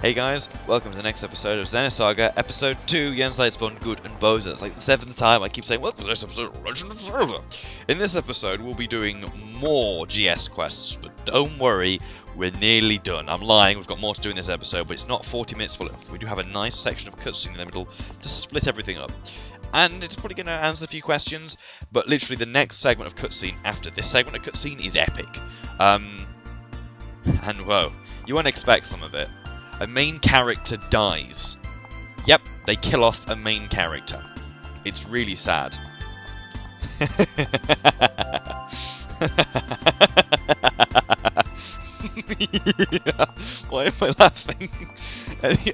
Hey guys, welcome to the next episode of Xenosaga, episode 2, Jenseits, und Böse. It's like the 7th time I keep saying, welcome to this episode of Legend of Zelda. In this episode, we'll be doing more GS quests, but don't worry, we're nearly done. I'm lying, we've got more to do in this episode, but it's not 40 minutes full enough. We do have a nice section of cutscene in the middle to split everything up. And it's probably going to answer a few questions, but literally the next segment of cutscene after this segment of cutscene is epic. And whoa, you won't expect some of it. A main character dies. Yep, they kill off a main character. It's really sad. Why am I laughing?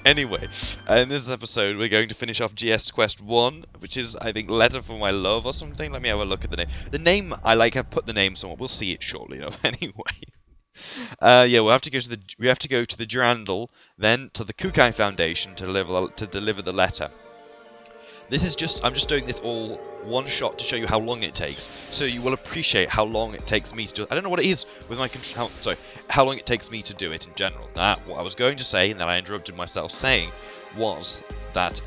Anyway, in this episode we're going to finish off GS Quest 1, which is, I think, Letter for My Love or something. Let me have a look at the name. The name, I've put the name somewhere. We'll see it shortly enough anyway. Yeah, we have to go to the Durandal, then to the Kukai Foundation to deliver the letter. This is I'm just doing this all one shot to show you how long it takes, so you will appreciate how long it takes me to do it. I don't know what it is with my how long it takes me to do it in general. What I was going to say, and then I interrupted myself saying, was that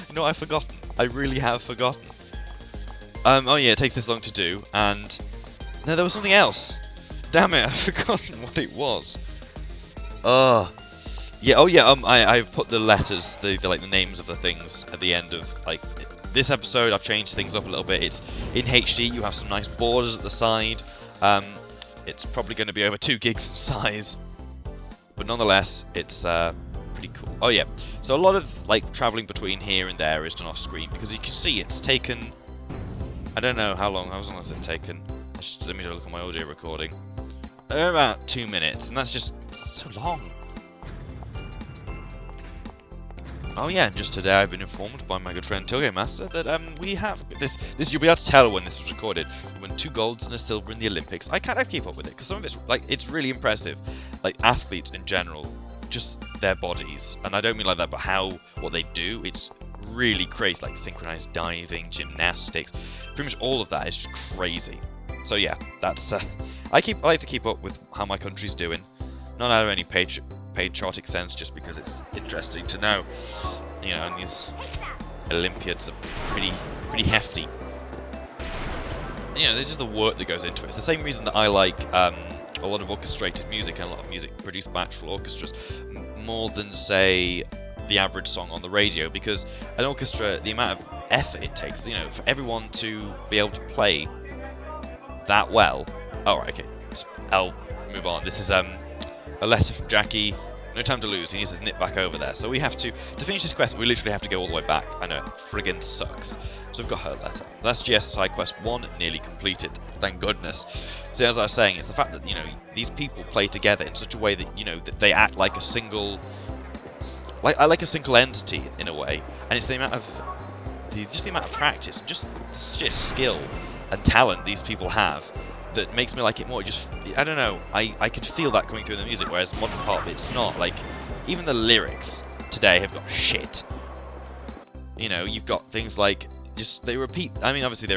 you know, I've forgotten. I really have forgotten. Oh yeah, it takes this long to do, and no, there was something else. Damn it, I've forgotten what it was. Yeah, oh yeah, I've put the letters, the names of the things at the end of, this episode. I've changed things up a little bit. It's in HD, you have some nice borders at the side. It's probably going to be over 2 gigs in size, but nonetheless, it's pretty cool. Oh yeah, so a lot of, travelling between here and there is done off screen, because you can see it's taken, I don't know how long has it taken? Let me look at my audio recording. About 2 minutes, and that's just so long. Oh yeah, and just today I've been informed by my good friend Toge Master that we have this. You'll be able to tell when this was recorded. We won 2 golds and a silver in the Olympics. I kind of keep up with it because some of it's it's really impressive. Athletes in general, just their bodies, and I don't mean like that, but what they do. It's really crazy, synchronized diving, gymnastics. Pretty much all of that is just crazy. So yeah, that's I like to keep up with how my country's doing, not out of any patriotic sense, just because it's interesting to know. You know, and these Olympiads are pretty hefty. And, you know, this is the work that goes into it. It's the same reason that I like a lot of orchestrated music and a lot of music produced by actual orchestras more than, say, the average song on the radio, because an orchestra, the amount of effort it takes, you know, for everyone to be able to play that well. Alright, okay, I'll move on. This is a letter from Jackie. No time to lose, he needs to nip back over there. So we have to finish this quest, we literally have to go all the way back. I know, it friggin' sucks. So we've got her letter. That's GS side quest 1, nearly completed. Thank goodness. So as I was saying, it's the fact that, you know, these people play together in such a way that, you know, that they act like a single, like a single entity in a way. And it's the amount of, just the amount of practice, just skill and talent these people have that makes me like it more. I don't know, I could feel that coming through in the music, whereas modern pop, it's not. Even the lyrics today have got shit. You know, you've got things they repeat. I mean, obviously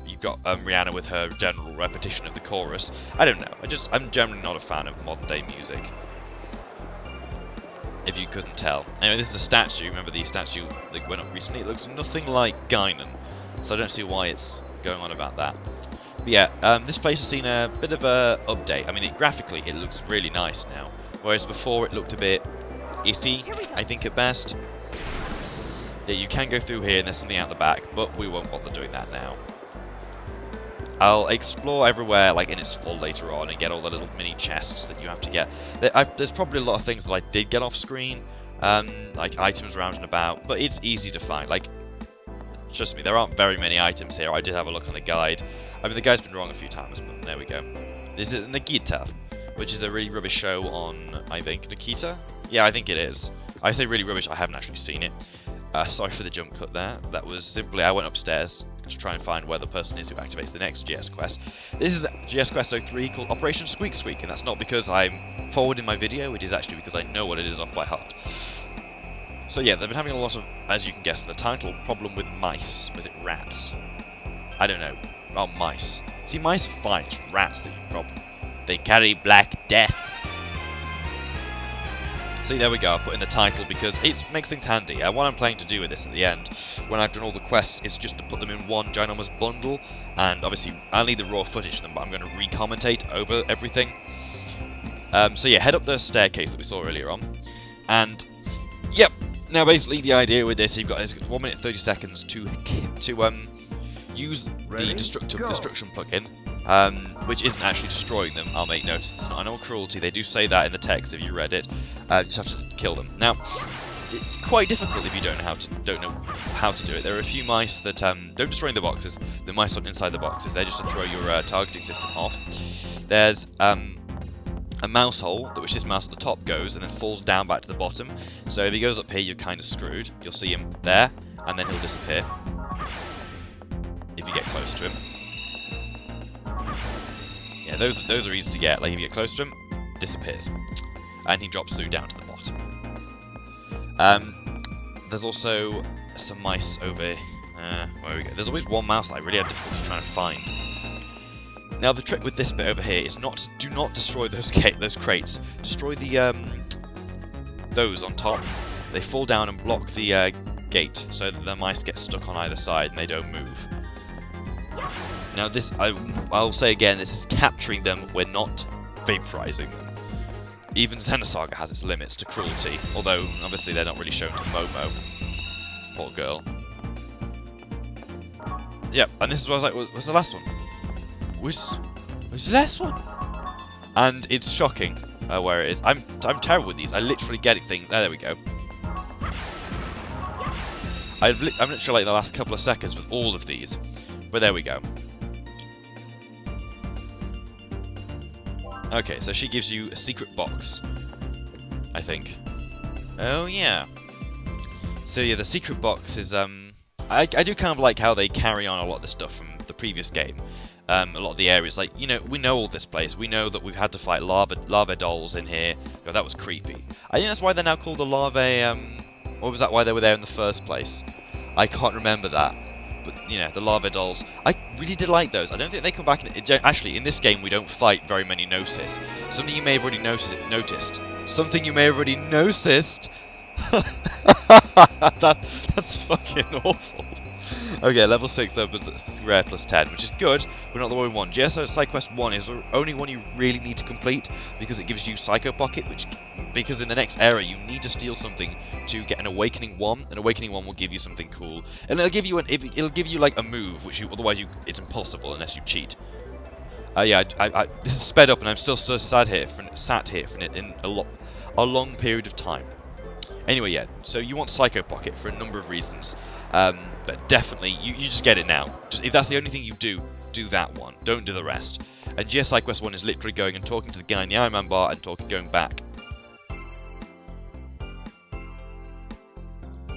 you've got Rihanna with her general repetition of the chorus. I don't know, I'm generally not a fan of modern day music, if you couldn't tell. Anyway, this is a statue. Remember the statue that went up recently? It looks nothing like Guinan, so I don't see why it's going on about that. But yeah, this place has seen a bit of a update. I mean, graphically it looks really nice now, whereas before it looked a bit iffy, I think, at best. Yeah, you can go through here and there's something out the back, but we won't bother doing that now. I'll explore everywhere in its full later on and get all the little mini chests that you have to get. There's probably a lot of things that I did get off screen, like items around and about, but it's easy to find. Trust me, there aren't very many items here. I did have a look on the guide. I mean, the guide's been wrong a few times, but there we go. This is Nikita, which is a really rubbish show on, I think, Nikita? Yeah, I think it is. I say really rubbish, I haven't actually seen it. Sorry for the jump cut there. That was simply, I went upstairs to try and find where the person is who activates the next GS quest. This is GS Quest 03 called Operation Squeak Squeak, and that's not because I'm forwarding my video, it is actually because I know what it is off by heart. So yeah, they've been having a lot of, as you can guess in the title, problem with mice. Was it rats? I don't know. Oh, mice. See, mice are fine, it's rats that are the problem. They carry black death. See, there we go, I put in the title because it makes things handy. What I'm planning to do with this at the end, when I've done all the quests, is just to put them in one ginormous bundle, and obviously I'll need the raw footage of them, but I'm going to re-commentate over everything. So yeah, head up the staircase that we saw earlier on, and yep, now basically the idea with this, you've got 1 minute 30 seconds to use the destruction plugin, which isn't actually destroying them. I'll make notice, it's not animal cruelty. They do say that in the text if you read it. You just have to kill them. Now, it's quite difficult if you don't know how to do it. There are a few mice that don't destroy the boxes. The mice aren't inside the boxes. They're just to throw your targeting system off. There's a mouse hole, which this mouse at the top goes and then falls down back to the bottom. So if he goes up here, you're kind of screwed. You'll see him there, and then he'll disappear if you get close to him. Yeah, those are easy to get. Like if you get close to him, disappears, and he drops through down to the bottom. There's also some mice over. Where we go? There's always one mouse that I really have difficulty trying to find. Now the trick with this bit over here is do not destroy those crates. Destroy the those on top. They fall down and block the gate, so that the mice get stuck on either side and they don't move. Now this, I'll say again, this is capturing them. We're not vaporizing them. Even Xenosaga has its limits to cruelty, although obviously they're not really shown to Momo. Poor girl. Yep, and this is what I was like. What's the last one? Where's the last one? And it's shocking where it is. I'm terrible with these. I literally get things. There we go. I'm literally like the last couple of seconds with all of these, but there we go. Okay, so she gives you a secret box, I think. Oh yeah. So yeah, the secret box is I do kind of like how they carry on a lot of the stuff from the previous game. A lot of the areas, like, you know, we know all this place. We know that we've had to fight lava dolls in here. Oh, that was creepy. I think that's why they're now called the lava. Or was that why they were there in the first place? I can't remember that. But you know, the lava dolls. I really did like those. I don't think they come back. Actually, in this game, we don't fight very many Gnosis. Something you may have already noticed. Something you may have already noticed. That's fucking awful. Okay, level 6 opens at rare plus 10, which is good, but not the one we want. GSO Side Quest 1 is the only one you really need to complete, because it gives you Psycho Pocket, because in the next era you need to steal something to get an Awakening 1. An Awakening 1 will give you something cool, and it'll give you like a move, which otherwise it's impossible unless you cheat. Yeah, this is sped up, and I'm still sat here for it in a long period of time. Anyway, yeah, so you want Psycho Pocket for a number of reasons. But definitely, you just get it now. If that's the only thing you do that one. Don't do the rest. And GS Side Quest 1 is literally going and talking to the guy in the Iron Man bar and going back.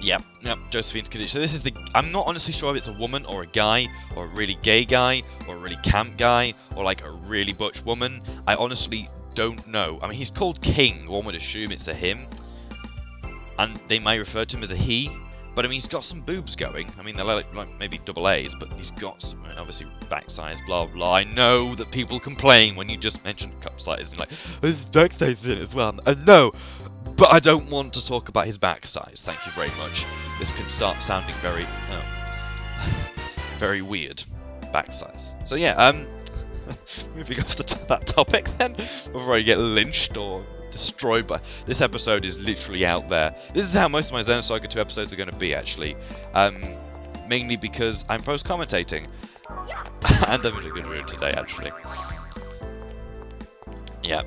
Yep, Josephine's condition. So this is I'm not honestly sure if it's a woman or a guy, or a really gay guy, or a really camp guy, or like a really butch woman. I honestly don't know. I mean, he's called King. One would assume it's a him. And they may refer to him as a he. But I mean, he's got some boobs going. I mean, they're like maybe double A's, but he's got some, obviously back size, blah blah. I know that people complain when you just mention cup size and like, there's back size in it as well. No, but I don't want to talk about his back size. Thank you very much. This can start sounding very, very weird. Back size. So yeah, moving off that topic then, before I get lynched or destroyed by this episode is literally out there. This is how most of my Xenosaga 2 episodes are going to be, actually. Mainly because I'm post-commentating. And I'm in a good mood today, actually. Yeah.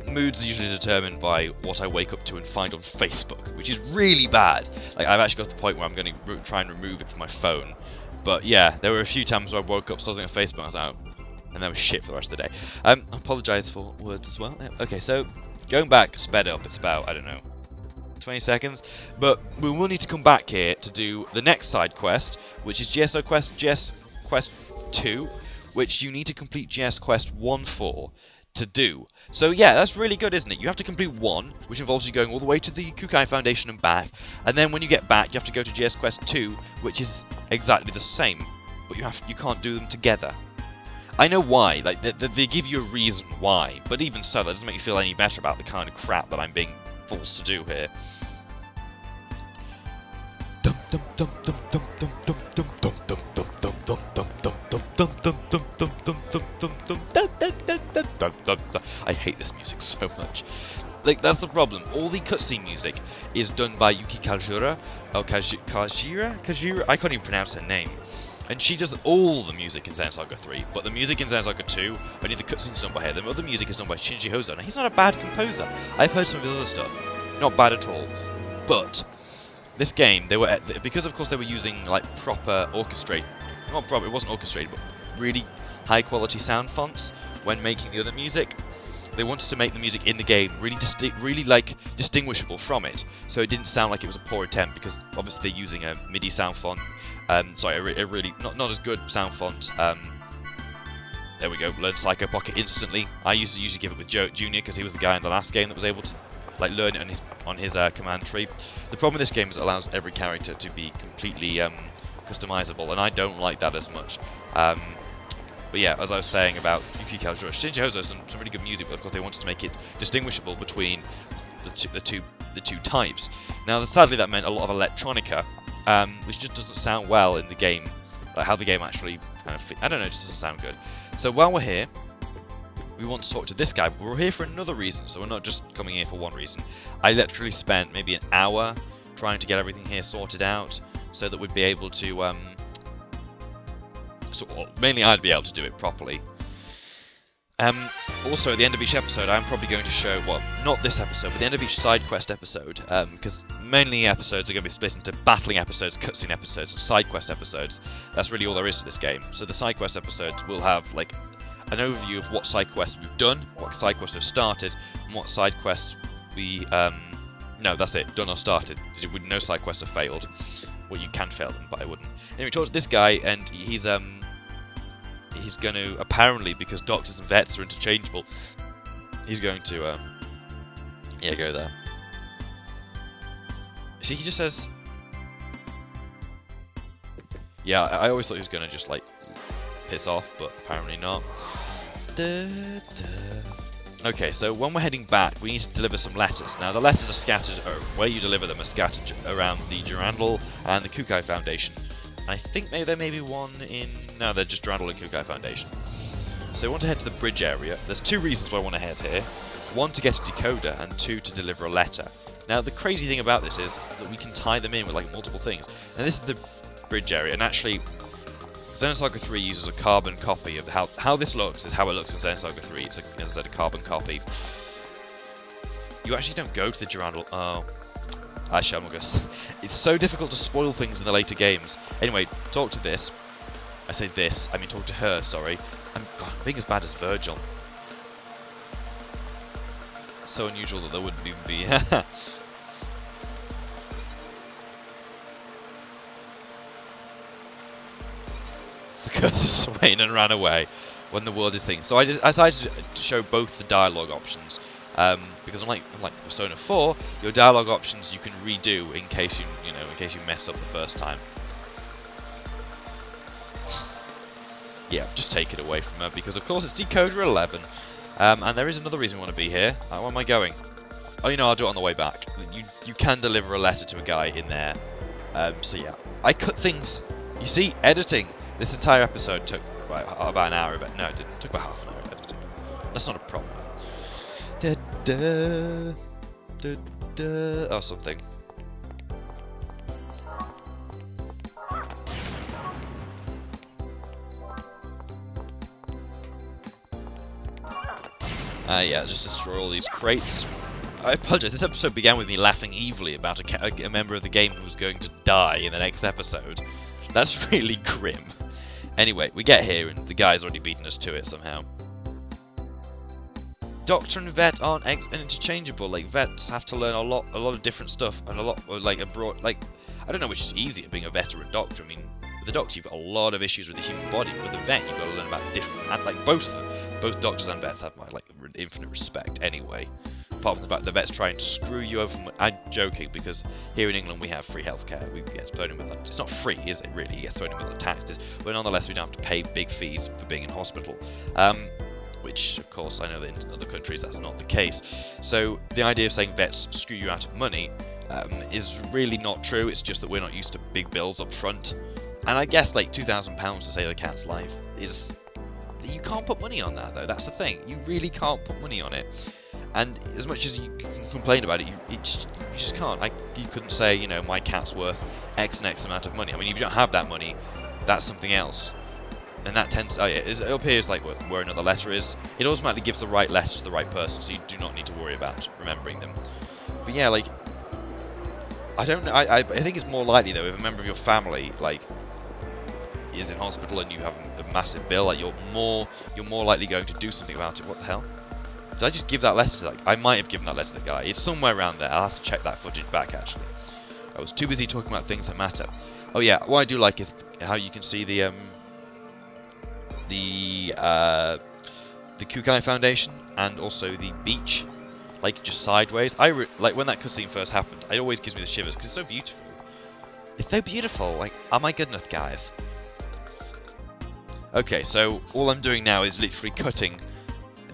Moods are usually determined by what I wake up to and find on Facebook, which is really bad. Like, I've actually got to the point where I'm going to try and remove it from my phone. But yeah, there were a few times where I woke up, something on Facebook, and I was out, and that was shit for the rest of the day. I apologise for words as well. Okay, so going back, sped up, it's about, I don't know, 20 seconds. But we will need to come back here to do the next side quest, which is GS Quest 2, which you need to complete GS Quest 1 for to do. So yeah, that's really good, isn't it? You have to complete 1, which involves you going all the way to the Kukai Foundation and back, and then when you get back, you have to go to GS Quest 2, which is exactly the same, but you can't do them together. I know why, like, they give you a reason why, but even so, that doesn't make you feel any better about the kind of crap that I'm being balls to do here. I hate this music so much. Like, that's the problem. All the cutscene music is done by Yuki Kajura, or Kajira? I can't even pronounce her name. And she does all the music in Xenosaga 3, but the music in Xenosaga 2, only the cutscenes done by her. The other music is done by Shinji Hozo. Now, he's not a bad composer. I've heard some of his other stuff. Not bad at all. But this game, they were, because of course they were using like proper orchestrate, not proper, it wasn't orchestrated, but really high quality sound fonts when making the other music. They wanted to make the music in the game really like distinguishable from it, so it didn't sound like it was a poor attempt, because obviously they're using a MIDI sound font. Sorry, a really not as good sound font. There we go. Learn Psycho Pocket instantly. I used to usually give it with Junior because he was the guy in the last game that was able to like learn it on his command tree. The problem with this game is it allows every character to be completely customizable, and I don't like that as much. But yeah, as I was saying about Yuki Kajura, Shinji Hozo has done some really good music, but of course they wanted to make it distinguishable between the two types. Now, sadly, that meant a lot of electronica, which just doesn't sound well in the game. Like how the game actually kind of I don't know, it just doesn't sound good. So while we're here, we want to talk to this guy, but we're here for another reason, so we're not just coming here for one reason. I literally spent maybe an hour trying to get everything here sorted out, so that we'd be able to mainly I'd be able to do it properly. Also, at the end of each episode, I'm probably going to show, well, not this episode, but the end of each side quest episode, because mainly episodes are going to be split into battling episodes, cutscene episodes, and side quest episodes. That's really all there is to this game. So the side quest episodes will have like an overview of what side quests we've done, what side quests have started, and what side quests we no, that's it, done or started. No side quests have failed. Well, you can fail them, but I wouldn't. Anyway, talk to this guy, and he's going to, apparently, because doctors and vets are interchangeable, he's going to, yeah, go there. See, he just says, yeah, I always thought he was going to just, like, piss off, but apparently not. Okay, so when we're heading back, we need to deliver some letters. Now, the letters are scattered, or where you deliver them are scattered around the Durandal and the Kukai Foundation. I think there may be one in... No, they're just Durandal and Kukai Foundation. So we want to head to the bridge area. There's two reasons why I want to head here. One, to get a decoder, and two, to deliver a letter. Now, the crazy thing about this is that we can tie them in with, like, multiple things. And this is the bridge area, and actually, Xenosaga 3 uses a carbon copy of how this looks is how it looks in Xenosaga 3. It's, as I said, a carbon copy. You actually don't go to the Durandal... Oh. Actually, I'm not gonna... It's so difficult to spoil things in the later games. Anyway, talk to this. I say this, I mean talk to her, sorry. I'm being as bad as Virgil. It's so unusual that there wouldn't even be... So the cursor Swain and ran away when the world is thinking. So I decided to show both the dialogue options. Because unlike Persona 4, your dialogue options you can redo in case in case you mess up the first time. Yeah, just take it away from her because of course it's Decoder 11, and there is another reason we want to be here. Where am I going? Oh, I'll do it on the way back. You can deliver a letter to a guy in there. So yeah, I cut things. You see, editing. This entire episode took about an hour. No, it didn't. It took about half an hour of editing. That's not a problem. Or something. Yeah, just destroy all these crates. I apologize, this episode began with me laughing evilly about a member of the game who was going to die in the next episode. That's really grim. Anyway, we get here and the guy's already beaten us to it somehow. Doctor and vet aren't interchangeable. Like, vets have to learn a lot of different stuff and a lot like a broad, like, I don't know which is easier, being a vet or a doctor. I mean, with the doctor you've got a lot of issues with the human body. With the vet you've got to learn about different, and like both doctors and vets have my like infinite respect anyway. Apart from the fact the vets try and screw you over. I'm joking because here in England we have free healthcare. We get thrown in with like, it's not free, is it really? You get thrown in with the taxes, but nonetheless we don't have to pay big fees for being in hospital. which of course I know that in other countries that's not the case. So the idea of saying vets screw you out of money is really not true. It's just that we're not used to big bills up front. And I guess like £2,000 to save a cat's life is... You can't put money on that though, that's the thing. You really can't put money on it. And as much as you can complain about it, you just can't. You couldn't say, you know, my cat's worth X and X amount of money. I mean, if you don't have that money, that's something else. And that tends... Oh yeah, it appears like where another letter is. It automatically gives the right letter to the right person, so you do not need to worry about remembering them. But yeah, like... I don't know, I think it's more likely though, if a member of your family, like, is in hospital and you have a massive bill, like, you're more likely going to do something about it. What the hell? Did I just give that letter to that guy? I might have given that letter to the guy. It's somewhere around there. I'll have to check that footage back, actually. I was too busy talking about things that matter. Oh yeah, what I do like is how you can see the Kukai Foundation and also the beach, like, just sideways. Like, when that cutscene first happened, it always gives me the shivers, because it's so beautiful. It's so beautiful. Like, am I good enough, guys? Okay, so all I'm doing now is literally cutting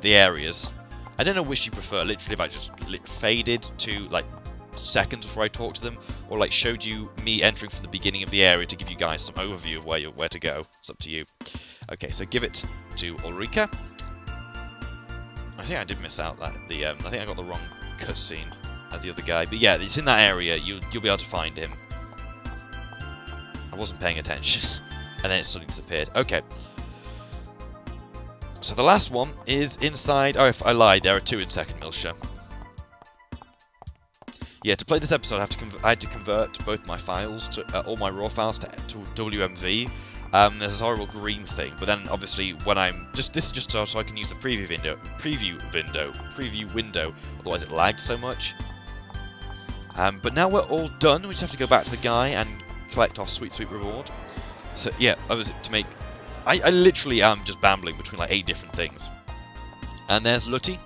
the areas. I don't know which you prefer, literally if I just faded to like seconds before I talk to them, or like showed you me entering from the beginning of the area to give you guys some overview of where to go. It's up to you. Okay, so give it to Ulrika. I think I did miss out that I think I got the wrong cutscene of the other guy, but yeah, it's in that area. You'll be able to find him. I wasn't paying attention, and then it suddenly disappeared. Okay. So the last one is inside... Oh, if I lied, there are two in Second Miltia. Yeah, to play this episode, I had to convert both my files, to all my raw files, to WMV. There's this horrible green thing, but then obviously when I'm... This is just so I can use the preview window, otherwise it lagged so much. But now we're all done, we just have to go back to the guy and collect our sweet, sweet reward. So yeah, to make... I literally am just bambling between like 8 different things. And there's Lutty.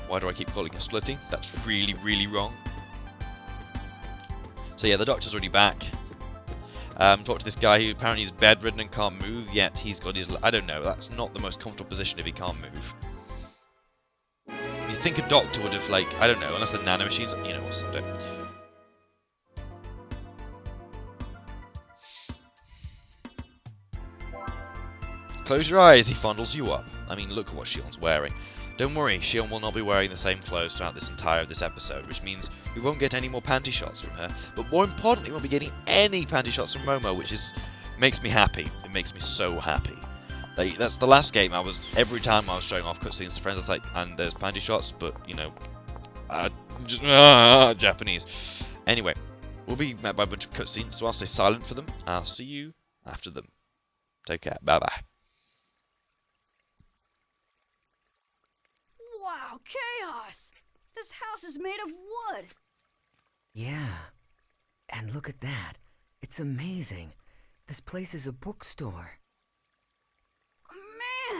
Why do I keep calling her Slutty? That's really, really wrong. So yeah, the doctor's already back. Talk to this guy who apparently is bedridden and can't move, yet he's got his... I don't know, that's not the most comfortable position if he can't move. You'd think a doctor would have, like, I don't know, unless the nanomachines, you know, or something. Close your eyes, he fondles you up. I mean, look at what Shion's wearing. Don't worry, Shion will not be wearing the same clothes throughout this entire episode, which means we won't get any more panty shots from her, but more importantly, we won't be getting any panty shots from Momo, which makes me happy. It makes me so happy. Like, that's the last game every time I was showing off cutscenes to friends, I was like, and there's panty shots, but, you know, Japanese. Anyway, we'll be met by a bunch of cutscenes, so I'll stay silent for them. I'll see you after them. Take care. Bye-bye. Wow, chaos! This house is made of wood! Yeah. And look at that. It's amazing. This place is a bookstore.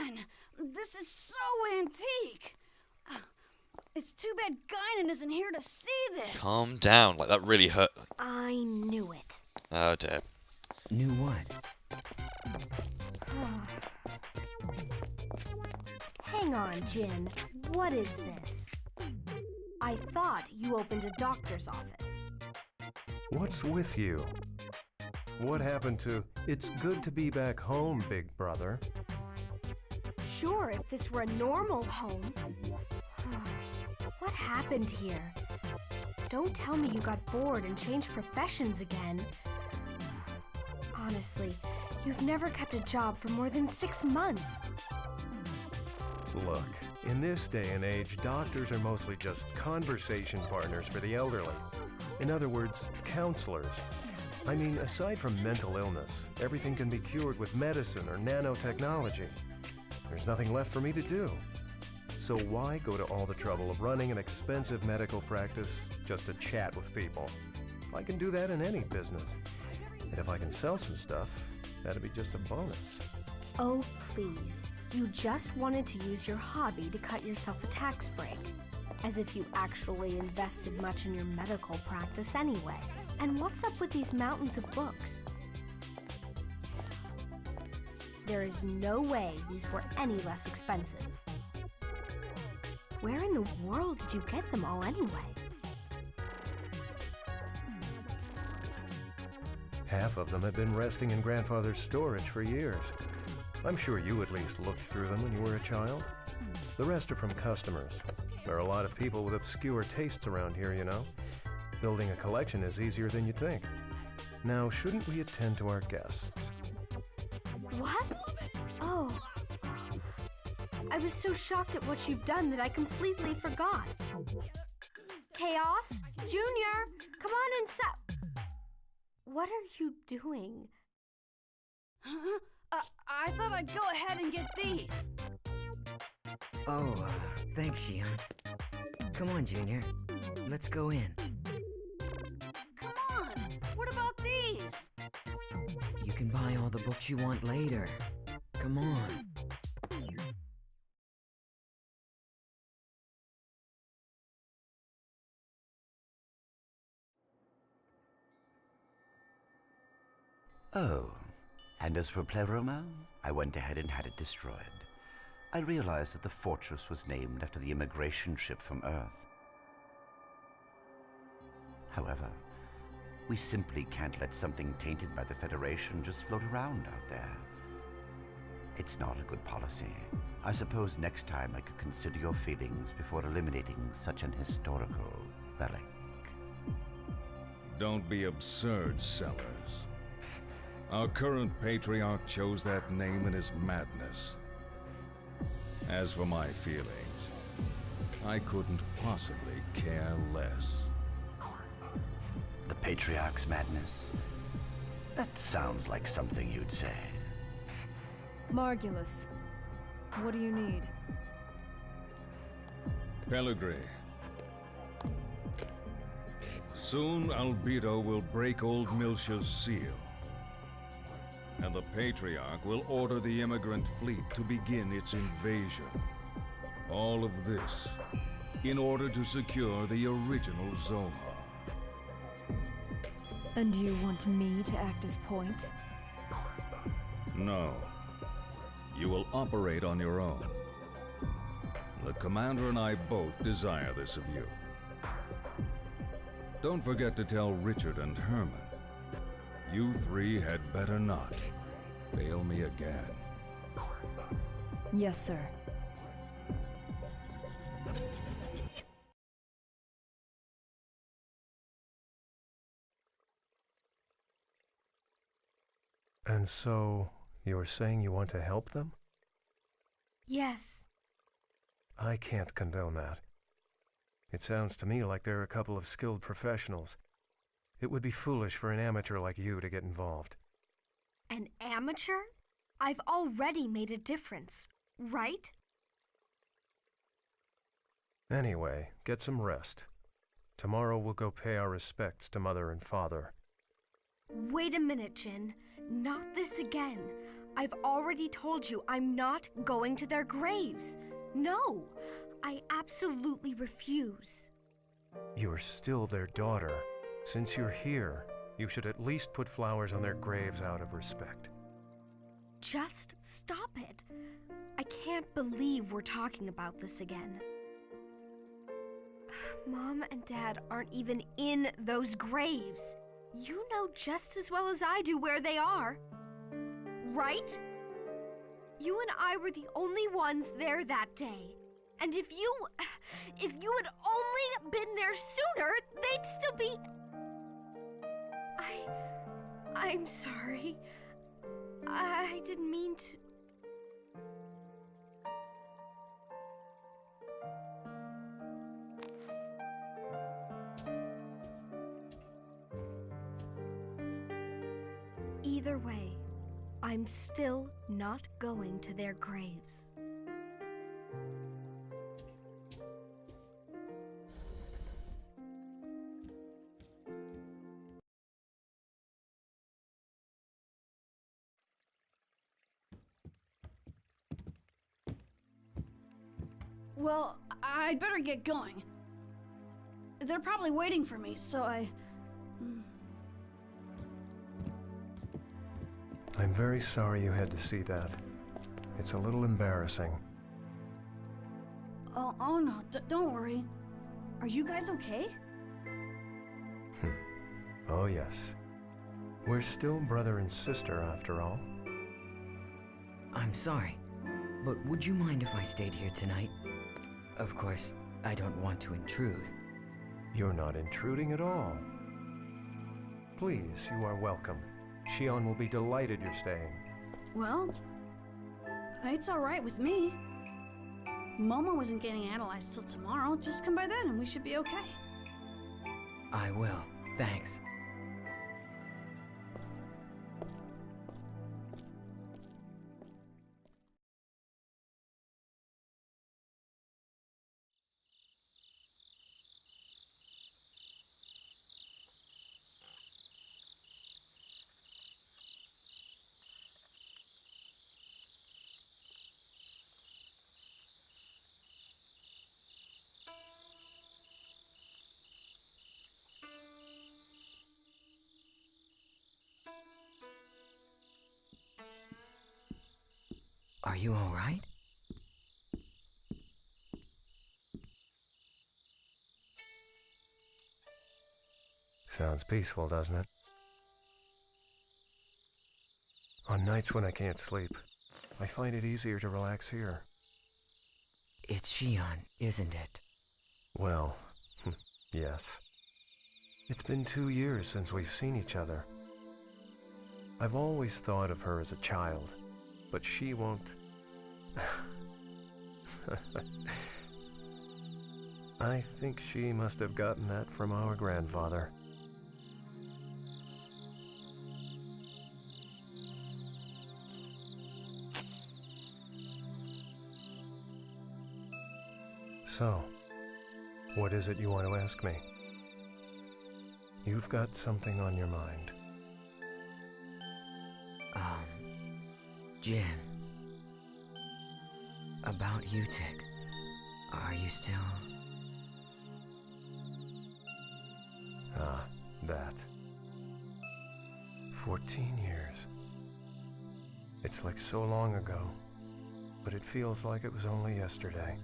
Man! This is so antique! It's too bad Guinan isn't here to see this! Calm down, like that really hurt. I knew it. Oh dear. Knew what? Hang on, Jin. What is this? I thought you opened a doctor's office. What's with you? What happened to, it's good to be back home, big brother? Sure, if this were a normal home. What happened here? Don't tell me you got bored and changed professions again. Honestly, you've never kept a job for more than 6 months. Look, in this day and age, doctors are mostly just conversation partners for the elderly. In other words, counselors. I mean, aside from mental illness, everything can be cured with medicine or nanotechnology. There's nothing left for me to do. So why go to all the trouble of running an expensive medical practice just to chat with people? I can do that in any business. And if I can sell some stuff, that'd be just a bonus. Oh, please. You just wanted to use your hobby to cut yourself a tax break. As if you actually invested much in your medical practice anyway. And what's up with these mountains of books? There is no way these were any less expensive. Where in the world did you get them all anyway? Half of them have been resting in Grandfather's storage for years. I'm sure you at least looked through them when you were a child. The rest are from customers. There are a lot of people with obscure tastes around here, you know. Building a collection is easier than you think. Now, shouldn't we attend to our guests? What? Oh. I was so shocked at what you've done that I completely forgot. Chaos? Junior, come on and What are you doing? Huh? I thought I'd go ahead and get these. Oh, thanks, Shion. Come on, Junior. Let's go in. Come on! What about these? You can buy all the books you want later. Come on. Oh, and as for Pleroma, I went ahead and had it destroyed. I realized that the fortress was named after the immigration ship from Earth. However, we simply can't let something tainted by the Federation just float around out there. It's not a good policy. I suppose next time I could consider your feelings before eliminating such an historical relic. Don't be absurd, Sellers. Our current patriarch chose that name in his madness. As for my feelings, I couldn't possibly care less. The patriarch's madness? That sounds like something you'd say. Margulis, what do you need? Pellegrini. Soon Albedo will break old Miltia's seal. And the Patriarch will order the immigrant fleet to begin its invasion. All of this in order to secure the original Zohar. And you want me to act as point? No. You will operate on your own. The Commander and I both desire this of you. Don't forget to tell Richard and Herman. You three had better not fail me again. Yes, sir. And so, you're saying you want to help them? Yes. I can't condone that. It sounds to me like they're a couple of skilled professionals. It would be foolish for an amateur like you to get involved. An amateur? I've already made a difference, right? Anyway, get some rest. Tomorrow we'll go pay our respects to Mother and Father. Wait a minute, Jin. Not this again. I've already told you I'm not going to their graves. No, I absolutely refuse. You're still their daughter. Since you're here, you should at least put flowers on their graves out of respect. Just stop it. I can't believe we're talking about this again. Mom and Dad aren't even in those graves. You know just as well as I do where they are. Right? You and I were the only ones there that day. And if you had only been there sooner, they'd still be... I'm sorry. I didn't mean to... Either way, I'm still not going to their graves. Well, I'd better get going. They're probably waiting for me, so I'm very sorry you had to see that. It's a little embarrassing. Oh no, don't worry. Are you guys okay? Oh yes. We're still brother and sister after all. I'm sorry, but would you mind if I stayed here tonight? Of course, I don't want to intrude. You're not intruding at all. Please, you are welcome. Shion will be delighted you're staying. Well, it's alright with me. Momo isn't getting analyzed till tomorrow. Just come by then and we should be okay. I will, thanks. Are you all right? Sounds peaceful, doesn't it? On nights when I can't sleep, I find it easier to relax here. It's Shion, isn't it? Well, yes. It's been 2 years since we've seen each other. I've always thought of her as a child, but she won't... I think she must have gotten that from our grandfather. So, what is it you want to ask me? You've got something on your mind. Jin. About Utic. Are you still... Ah, that. 14 years. It's like so long ago, but it feels like it was only yesterday.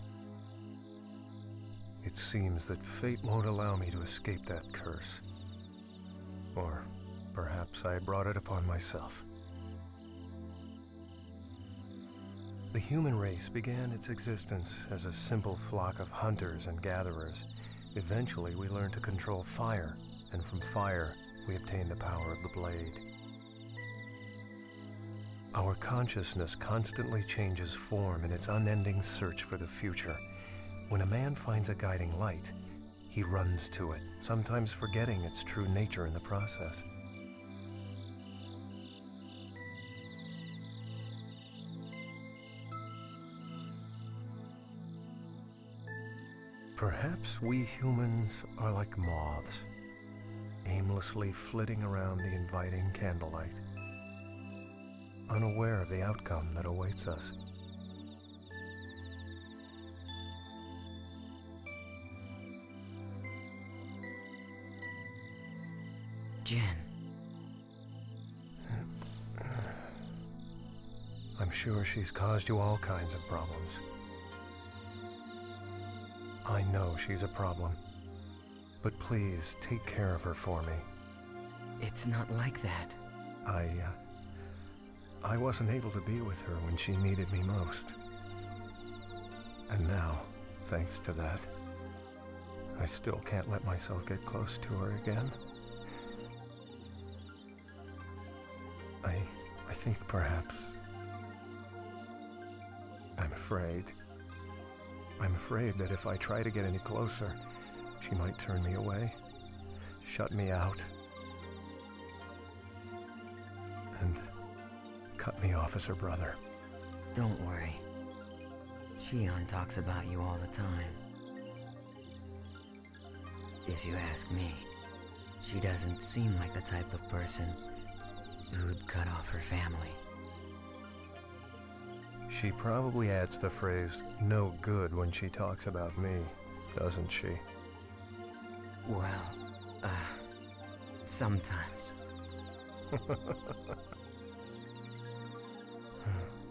It seems that fate won't allow me to escape that curse. Or perhaps I brought it upon myself. The human race began its existence as a simple flock of hunters and gatherers. Eventually, we learned to control fire, and from fire, we obtained the power of the blade. Our consciousness constantly changes form in its unending search for the future. When a man finds a guiding light, he runs to it, sometimes forgetting its true nature in the process. Perhaps we humans are like moths, aimlessly flitting around the inviting candlelight, unaware of the outcome that awaits us. Jin. I'm sure she's caused you all kinds of problems. I know she's a problem, but please take care of her for me. It's not like that. I wasn't able to be with her when she needed me most. And now, thanks to that, I still can't let myself get close to her again. I think perhaps... I'm afraid that if I try to get any closer, she might turn me away, shut me out, and cut me off as her brother. Don't worry. Shion talks about you all the time. If you ask me, she doesn't seem like the type of person who'd cut off her family. She probably adds the phrase, "no good," when she talks about me, doesn't she? Well, sometimes.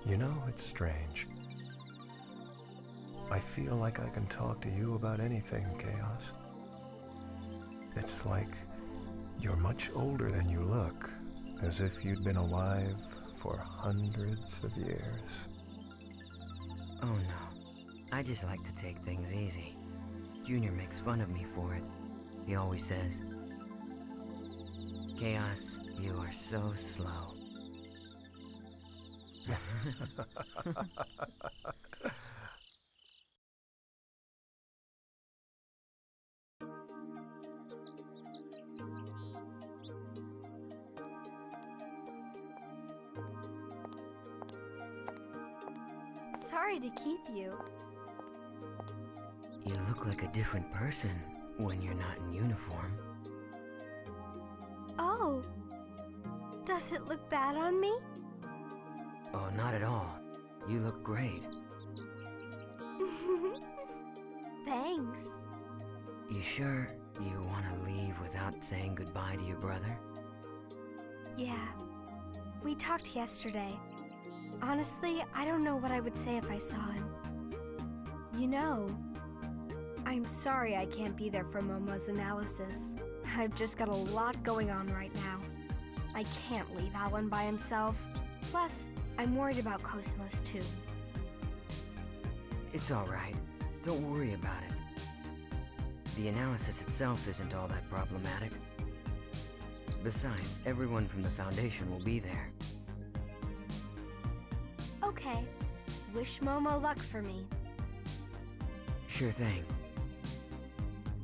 You know, it's strange. I feel like I can talk to you about anything, Chaos. It's like you're much older than you look, as if you'd been alive for hundreds of years. Oh no, I just like to take things easy. Junior makes fun of me for it. He always says, "Chaos, you are so slow." Sorry to keep you. You look like a different person when you're not in uniform. Oh. Does it look bad on me? Oh, not at all. You look great. Thanks. You sure you want to leave without saying goodbye to your brother? Yeah. We talked yesterday. Honestly, I don't know what I would say if I saw him. You know, I'm sorry I can't be there for Momo's analysis. I've just got a lot going on right now. I can't leave Alan by himself. Plus, I'm worried about Cosmos too. It's alright. Don't worry about it. The analysis itself isn't all that problematic. Besides, everyone from the Foundation will be there. Okay. Wish Momo luck for me. Sure thing.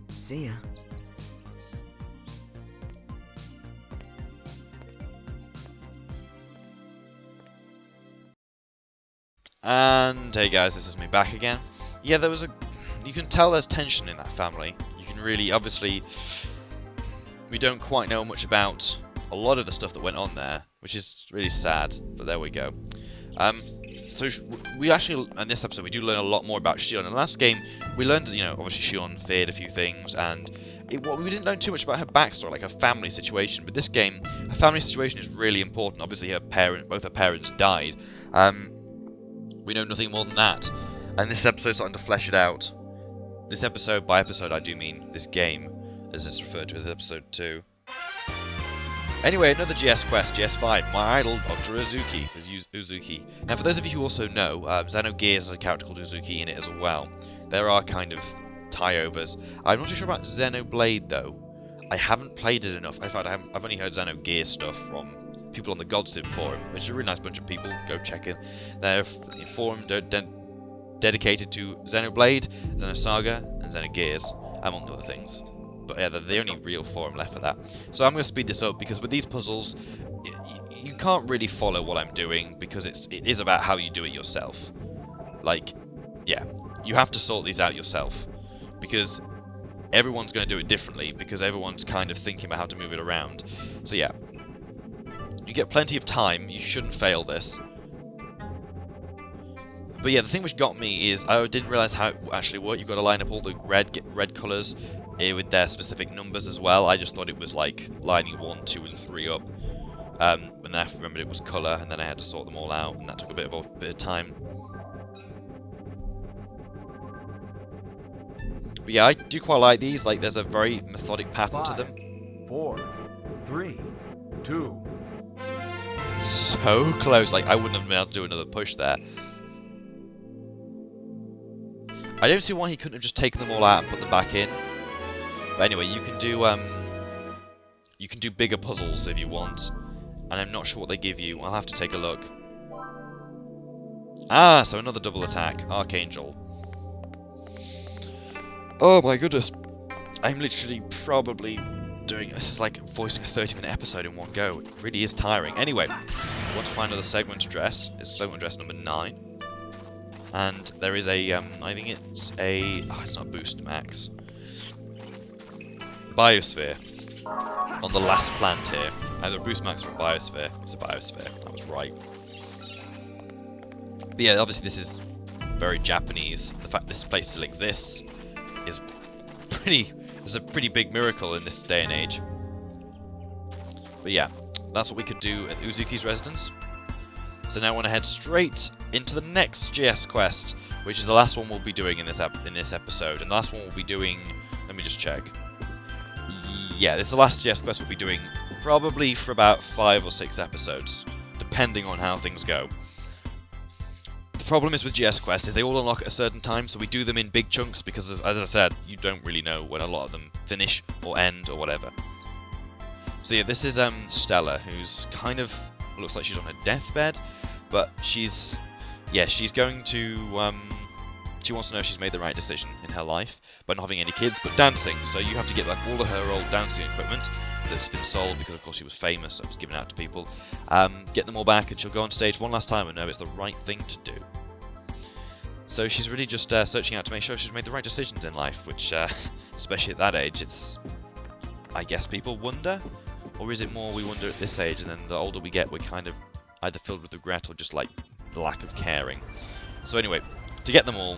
See ya. And hey guys, this is me back again. Yeah, you can tell there's tension in that family. You can really, obviously, we don't quite know much about a lot of the stuff that went on there, which is really sad, but there we go. So we actually, in this episode, we do learn a lot more about Shion. In the last game, we learned, you know, obviously Shion feared a few things, and we didn't learn too much about her backstory, like her family situation. But this game, her family situation is really important. Obviously, both her parents died. We know nothing more than that. And this episode is starting to flesh it out. This episode, by episode, I do mean this game, as it's referred to as episode 2. Anyway, another GS quest, GS5, My Idol, Dr. Uzuki. Now, for those of you who also know, Xenogears has a character called Uzuki in it as well. There are kind of tie-overs. I'm not too sure about Xenoblade, though. I haven't played it enough. In fact, I've only heard Xenogears stuff from people on the Godsim forum, which is a really nice bunch of people. Go check it. They're a forum dedicated to Xenoblade, Xenosaga, and Xenogears, among other things. But yeah, they're the only real forum left for that. So I'm going to speed this up, because with these puzzles, you can't really follow what I'm doing, because it is about how you do it yourself. Like, yeah, you have to sort these out yourself, because everyone's going to do it differently, because everyone's kind of thinking about how to move it around. So yeah, you get plenty of time, you shouldn't fail this. But yeah, the thing which got me is I didn't realise how it actually worked. You've got to line up all the red colours with their specific numbers as well. I just thought it was like lining 1, 2 and 3 up. And I remembered it was colour, and then I had to sort them all out, and that took a bit of time. But yeah, I do quite like these. Like, there's a very methodic pattern to them. 4, 3, 2. So close. Like, I wouldn't have been able to do another push there. I don't see why he couldn't have just taken them all out and put them back in. But anyway, you can do bigger puzzles if you want, and I'm not sure what they give you. I'll have to take a look. Ah, so another double attack, Archangel. Oh my goodness, I'm literally probably doing this is like voicing a 30-minute episode in one go. It really is tiring. Anyway, I want to find another segment address. It's segment address number 9. And there is a, I think it's a, oh, it's not Boost Max. Biosphere. On the last plant here. Either Boost Max or a Biosphere. It's a Biosphere, I was right. But yeah, obviously this is very Japanese. The fact this place still exists is a pretty big miracle in this day and age. But yeah, that's what we could do at Uzuki's residence. So now I want to head straight into the next GS quest, which is the last one we'll be doing in this episode. And the last one we'll be doing... Let me just check. Yeah, this is the last GS quest we'll be doing probably for about 5 or 6 episodes, depending on how things go. The problem is with GS quests is they all unlock at a certain time, so we do them in big chunks because, of, as I said, you don't really know when a lot of them finish or end or whatever. So yeah, this is Stella, who's kind of looks like she's on her deathbed, but she's going to she wants to know if she's made the right decision in her life by not having any kids but dancing. So you have to get back all of her old dancing equipment that's been sold because of course she was famous, so it was given out to people. Get them all back and she'll go on stage one last time and know it's the right thing to do. So she's really just searching out to make sure she's made the right decisions in life, which especially at that age, it's, I guess people wonder, or is it more we wonder at this age and then the older we get we're kind of either filled with regret or just like the lack of caring. So anyway, to get them all,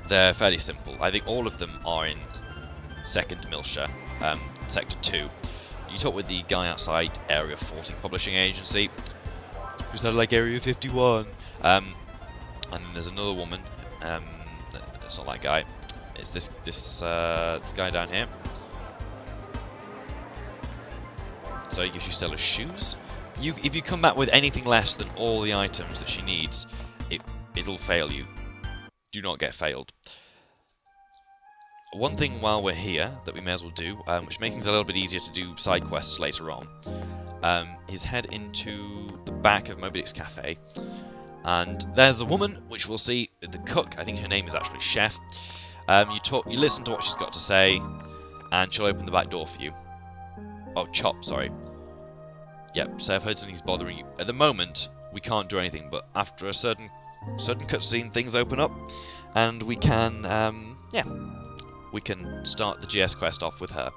they're fairly simple. I think all of them are in 2nd Miltia, Sector 2. You talk with the guy outside Area 40 Publishing Agency, who's not like Area 51. And then there's another woman. It's not that guy. It's this guy down here. So he gives you Stella's shoes. If you come back with anything less than all the items that she needs, it'll fail you. Do not get failed. One thing while we're here that we may as well do, which makes things a little bit easier to do side quests later on, is head into the back of Moby Dick's cafe. And there's a woman, which we'll see, the cook. I think her name is actually Chef. You listen to what she's got to say, and she'll open the back door for you. Oh, Chop, sorry. Yep, so I've heard something's bothering you. At the moment, we can't do anything, but after a certain cutscene, things open up, and we can, we can start the GS quest off with her.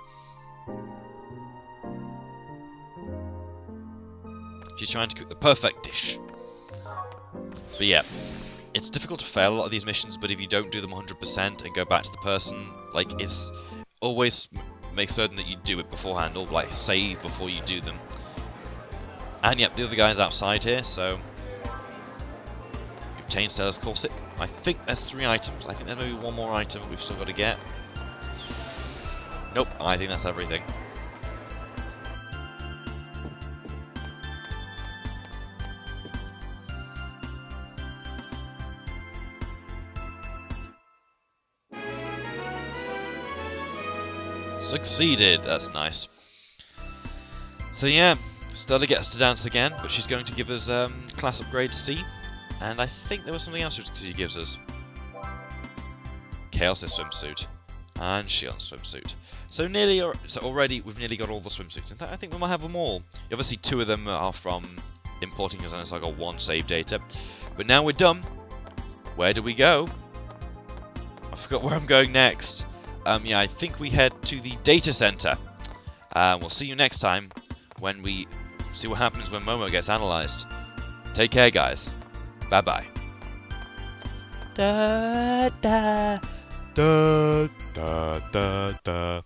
She's trying to cook the perfect dish. But yeah, it's difficult to fail a lot of these missions, but if you don't do them 100% and go back to the person, like, it's always make certain that you do it beforehand, or like save before you do them. And yep, the other guy's outside here, so you obtain Stella's corset. I think there's 3 items. I think there's maybe one more item we've still got to get. Nope, I think that's everything. Succeeded, that's nice. So yeah, Stella gets to dance again, but she's going to give us class upgrade C, and I think there was something else she gives us. Chaos' swimsuit, and Shion's swimsuit. So already we've nearly got all the swimsuits. In fact, I think we might have them all. Obviously 2 of them are from importing Xenosaga 1 save data, but now we're done. Where do we go? I forgot where I'm going next. Yeah, I think we head to the data center. We'll see you next time when we see what happens when Momo gets analyzed. Take care, guys. Bye bye. Da da da da da da.